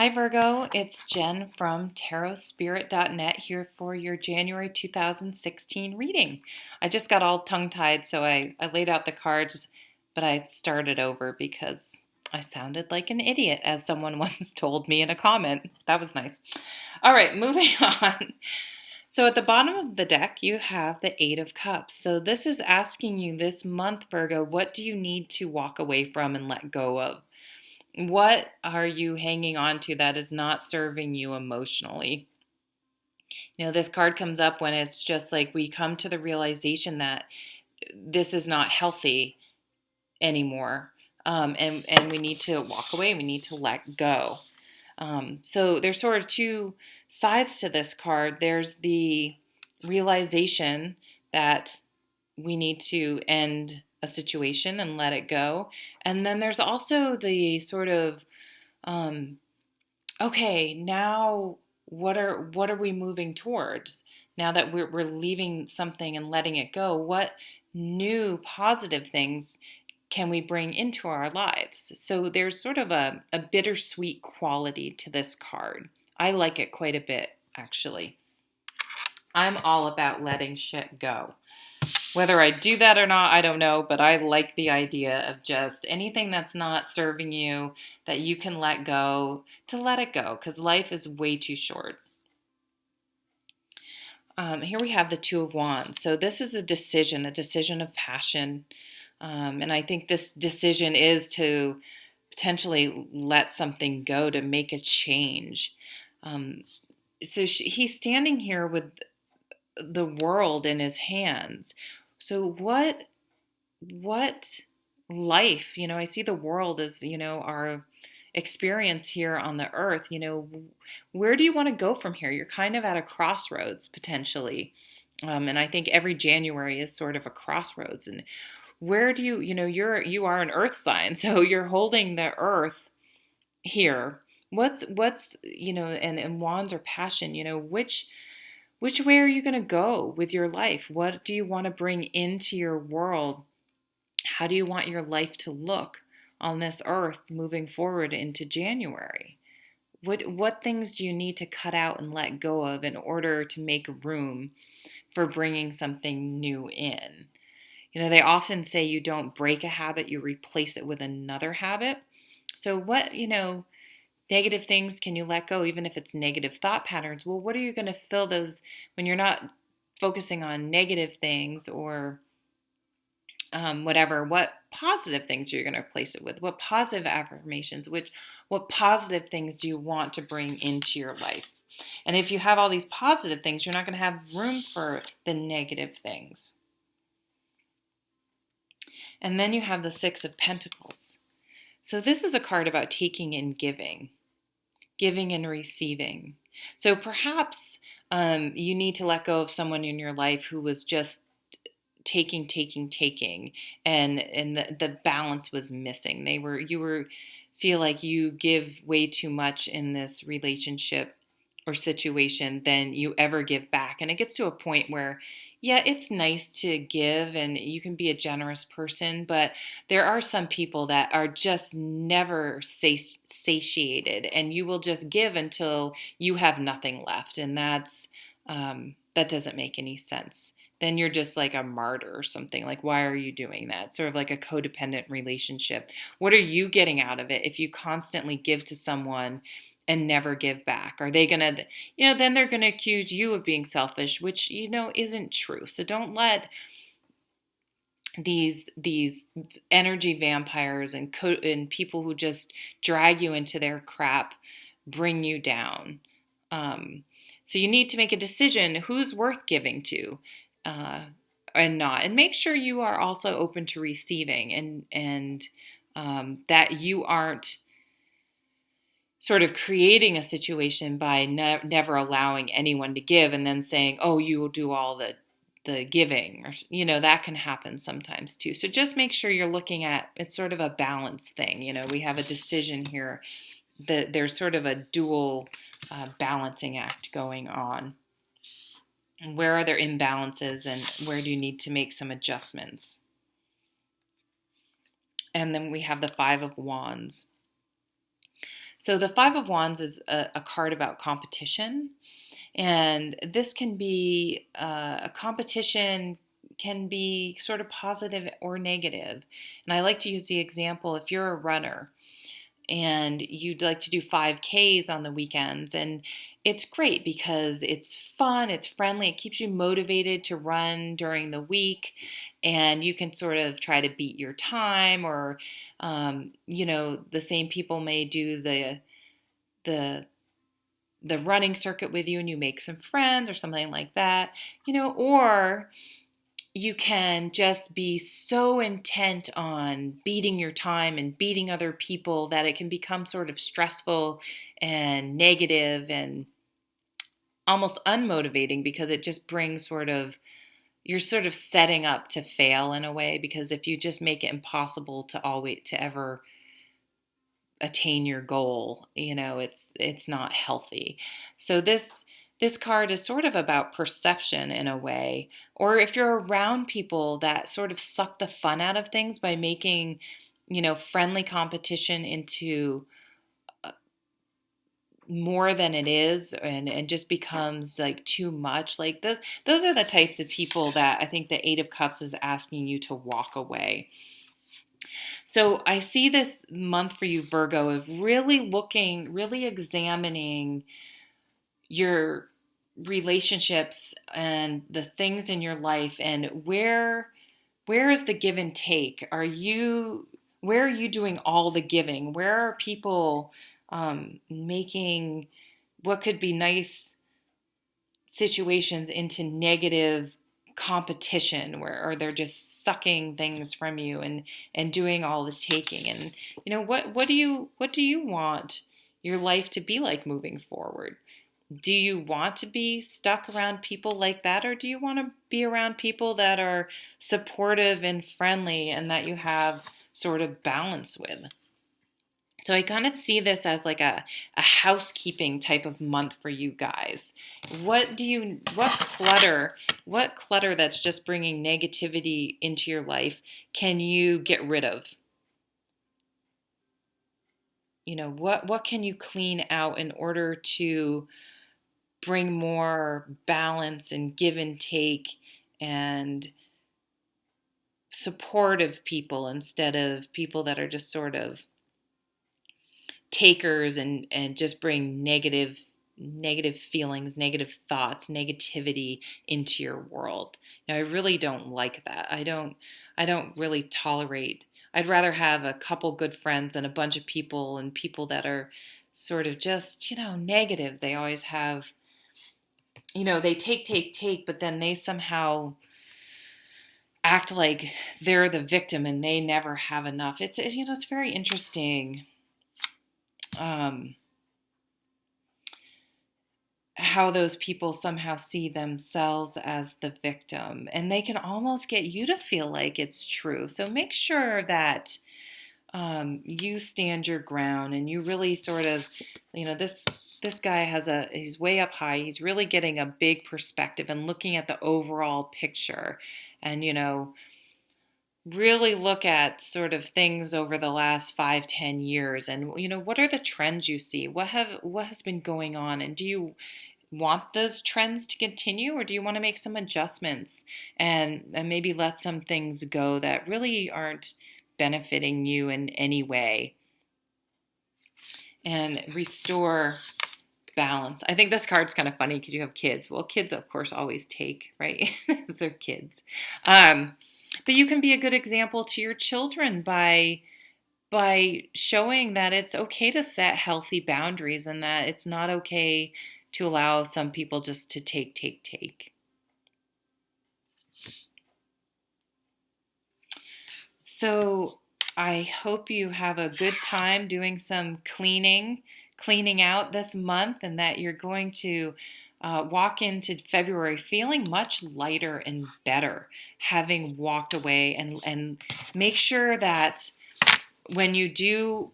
Hi Virgo, it's Jen from tarotspirit.net here for your January 2016 reading. I just got all tongue-tied, so I laid out the cards, but I started over because I sounded like an idiot, as someone once told me in a comment. That was nice. All right, moving on. So at the bottom of the deck, you have the Eight of Cups. So this is asking you this month, Virgo, what do you need to walk away from and let go of? What are you hanging on to that is not serving you emotionally? This card comes up when it's just like we come to the realization that this is not healthy anymore. And we need to walk away. We need to let go. So there's sort of two sides to this card. There's the realization that we need to end a situation and let it go. And then there's also the sort of, okay, now what are we moving towards? Now that we're leaving something and letting it go, what new positive things can we bring into our lives? So there's sort of a bittersweet quality to this card. I like it quite a bit, actually. I'm all about letting shit go. Whether I do that or not, I don't know, but I like the idea of just anything that's not serving you that you can let go, to let it go, because life is way too short. Here we have the Two of Wands. So this is a decision of passion. And I think this decision is to potentially let something go, to make a change. So he's standing here with the world in his hands. So what life, I see the world as, our experience here on the earth, where do you want to go from here? You're kind of at a crossroads potentially. And I think every January is sort of a crossroads. And where do you are an earth sign, so you're holding the earth here. What's and wands are passion, which way are you going to go with your life? What do you want to bring into your world? How do you want your life to look on this earth moving forward into January? What things do you need to cut out and let go of in order to make room for bringing something new in? They often say you don't break a habit, you replace it with another habit. So what, negative things can you let go, even if it's negative thought patterns? Well, what are you going to fill those when you're not focusing on negative things or whatever? What positive things are you going to replace it with? What positive affirmations? What positive things do you want to bring into your life? And if you have all these positive things, you're not going to have room for the negative things. And then you have the Six of Pentacles. So this is a card about taking and giving and receiving. So perhaps you need to let go of someone in your life who was just taking, and the balance was missing. You feel like you give way too much in this relationship or situation than you ever give back. And it gets to a point where, yeah, it's nice to give and you can be a generous person, but there are some people that are just never satiated, and you will just give until you have nothing left. And that doesn't make any sense. Then you're just like a martyr or something. Like, why are you doing that? Sort of like a codependent relationship. What are you getting out of it if you constantly give to someone and never give back? Are they going to, then they're going to accuse you of being selfish, which, isn't true. So don't let these energy vampires and people who just drag you into their crap bring you down. So you need to make a decision who's worth giving to and not. And make sure you are also open to receiving and that you aren't sort of creating a situation by never allowing anyone to give and then saying, oh, you will do all the giving, or, that can happen sometimes too. So just make sure you're looking at, it's sort of a balance thing. We have a decision here that there's sort of a dual balancing act going on. And where are there imbalances and where do you need to make some adjustments? And then we have the Five of Wands. So the Five of Wands is a card about competition. And this can be a competition can be sort of positive or negative. And I like to use the example if you're a runner and you'd like to do 5Ks on the weekends. And it's great because it's fun, it's friendly, it keeps you motivated to run during the week. And you can sort of try to beat your time, or, the same people may do the the running circuit with you and you make some friends or something like that, or you can just be so intent on beating your time and beating other people that it can become sort of stressful and negative and almost unmotivating, because it just brings you're sort of setting up to fail in a way, because if you just make it impossible to ever attain your goal, it's not healthy. So this card is sort of about perception in a way, or if you're around people that sort of suck the fun out of things by making, friendly competition into more than it is, and just becomes like too much. Like those are the types of people that I think the Eight of Cups is asking you to walk away. So I see this month for you, Virgo, of really examining your relationships and the things in your life, and where is the give and take? Where are you doing all the giving? Where are people making what could be nice situations into negative competition, or they're just sucking things from you and doing all the taking? And what do you want your life to be like moving forward? Do you want to be stuck around people like that, or do you want to be around people that are supportive and friendly and that you have sort of balance with? So I kind of see this as like a housekeeping type of month for you guys. What clutter that's just bringing negativity into your life can you get rid of? What can you clean out in order to bring more balance and give and take and supportive people, instead of people that are just sort of takers and just bring negative feelings, negative thoughts, negativity into your world. I really don't like that. I don't really tolerate. I'd rather have a couple good friends than a bunch of people, and people that are sort of just, negative. They always have, they take, but then they somehow act like they're the victim and they never have enough. It's very interesting um, how those people somehow see themselves as the victim, and they can almost get you to feel like it's true. So make sure that you stand your ground, and you really sort of, this guy he's way up high. He's really getting a big perspective and looking at the overall picture, and really look at sort of things over the last 5-10 years, and what are the trends you see? What has been going on, and do you want those trends to continue, or do you want to make some adjustments and maybe let some things go that really aren't benefiting you in any way, and restore balance? I think this card's kind of funny because you have kids. Well, kids, of course, always take, right? They're kids. But you can be a good example to your children by showing that it's okay to set healthy boundaries, and that it's not okay to allow some people just to take. So I hope you have a good time doing some cleaning out this month, and that you're going to walk into February feeling much lighter and better, having walked away, and make sure that when you do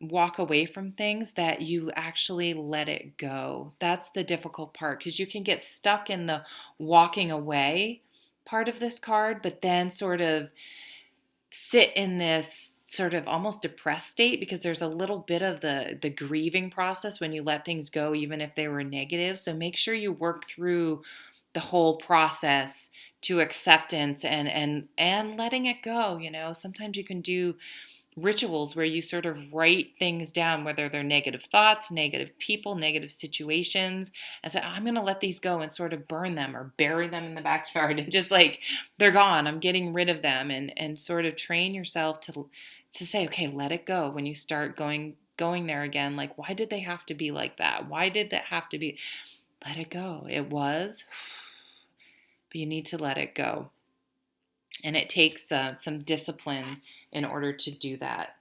walk away from things, that you actually let it go. That's the difficult part, because you can get stuck in the walking away part of this card, but then sort of sit in this sort of almost depressed state, because there's a little bit of the grieving process when you let things go, even if they were negative. So make sure you work through the whole process to acceptance and letting it go. Sometimes you can do rituals where you sort of write things down, whether they're negative thoughts, negative people, negative situations, and say, I'm going to let these go, and sort of burn them or bury them in the backyard, and just like, they're gone. I'm getting rid of them, and sort of train yourself to say, okay, let it go. When you start going there again, like, why did they have to be like that? Why did that have to be? Let it go. It was, but you need to let it go. And it takes some discipline in order to do that.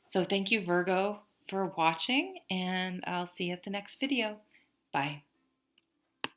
So thank you, Virgo, for watching, and I'll see you at the next video. Bye.